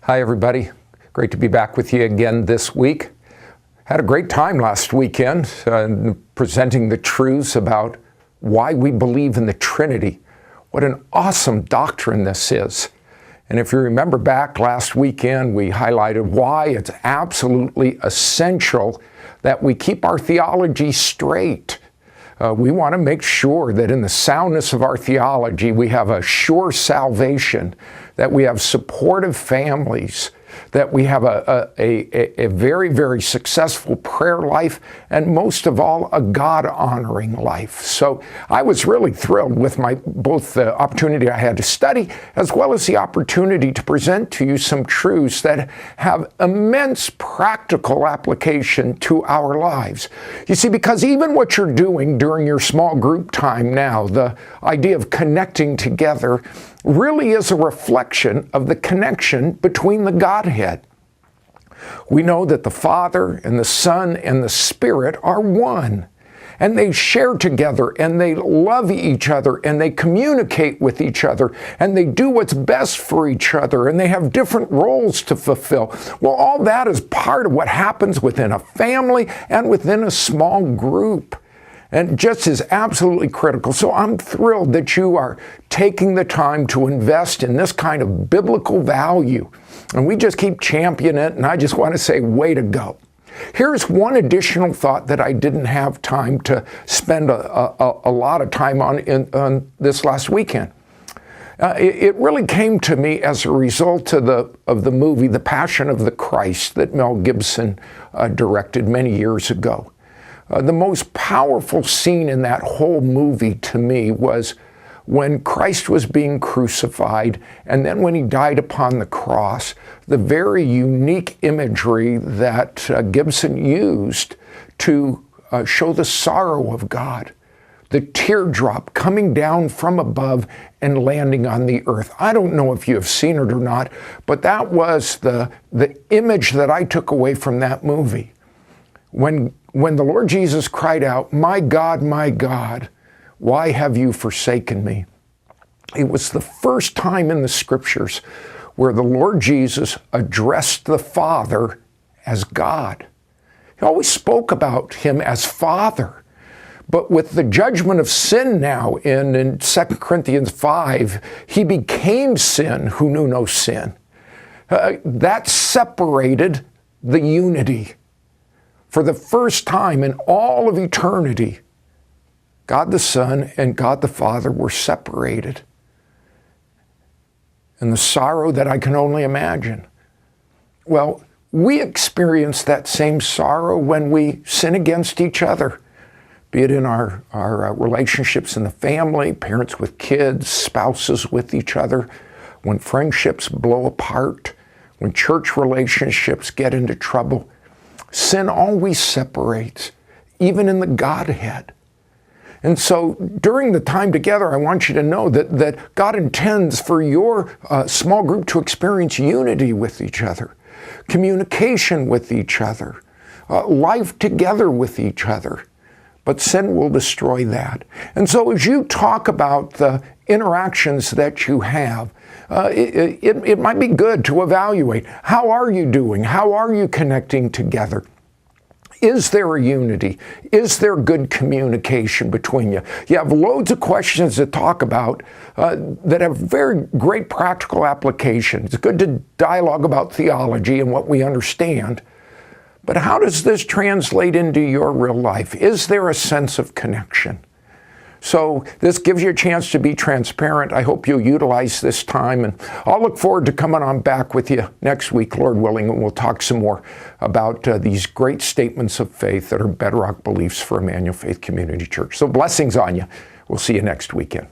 Hi, everybody. Great to be back with you again this week. Had a great time last weekend presenting the truths about why we believe in the Trinity. What an awesome doctrine this is. And if you remember back last weekend, we highlighted why it's absolutely essential that we keep our theology straight. We want to make sure that in the soundness of our theology, we have a sure salvation, that we have supportive families, that we have a very, very successful prayer life, and most of all, a God-honoring life. So I was really thrilled with both the opportunity I had to study, as well as the opportunity to present to you some truths that have immense practical application to our lives. You see, because even what you're doing during your small group time now, the idea of connecting together, really is a reflection of the connection between the Godhead. We know that the Father and the Son and the Spirit are one, and they share together, and they love each other, and they communicate with each other, and they do what's best for each other, and they have different roles to fulfill. Well, all that is part of what happens within a family and within a small group. And just is absolutely critical. So I'm thrilled that you are taking the time to invest in this kind of biblical value. And we just keep championing it, and I just want to say, way to go. Here's one additional thought that I didn't have time to spend a lot of time on this last weekend. It really came to me as a result of the movie, The Passion of the Christ, that Mel Gibson directed many years ago. The most powerful scene in that whole movie to me was when Christ was being crucified, and then when he died upon the cross, the very unique imagery that Gibson used to show the sorrow of God, the teardrop coming down from above and landing on the earth. I don't know if you have seen it or not, but that was the image that I took away from that movie. When the Lord Jesus cried out, my God, why have you forsaken me?" It was the first time in the Scriptures where the Lord Jesus addressed the Father as God. He always spoke about him as Father. But with the judgment of sin now in 2 Corinthians 5, he became sin who knew no sin. That separated the unity. For the first time in all of eternity, God the Son and God the Father were separated. And the sorrow that I can only imagine. Well, we experience that same sorrow when we sin against each other, be it in our relationships in the family, parents with kids, spouses with each other, when friendships blow apart, when church relationships get into trouble. Sin always separates, even in the Godhead. And so during the time together, I want you to know that God intends for your small group to experience unity with each other, communication with each other, life together with each other. But sin will destroy that. And so as you talk about the interactions that you have, it might be good to evaluate. How are you doing? How are you connecting together? Is there a unity? Is there good communication between you? You have loads of questions to talk about that have very great practical application. It's good to dialogue about theology and what we understand. But how does this translate into your real life? Is there a sense of connection? So this gives you a chance to be transparent. I hope you'll utilize this time, and I'll look forward to coming on back with you next week, Lord willing, and we'll talk some more about these great statements of faith that are bedrock beliefs for Emmanuel Faith Community Church. So blessings on you. We'll see you next weekend.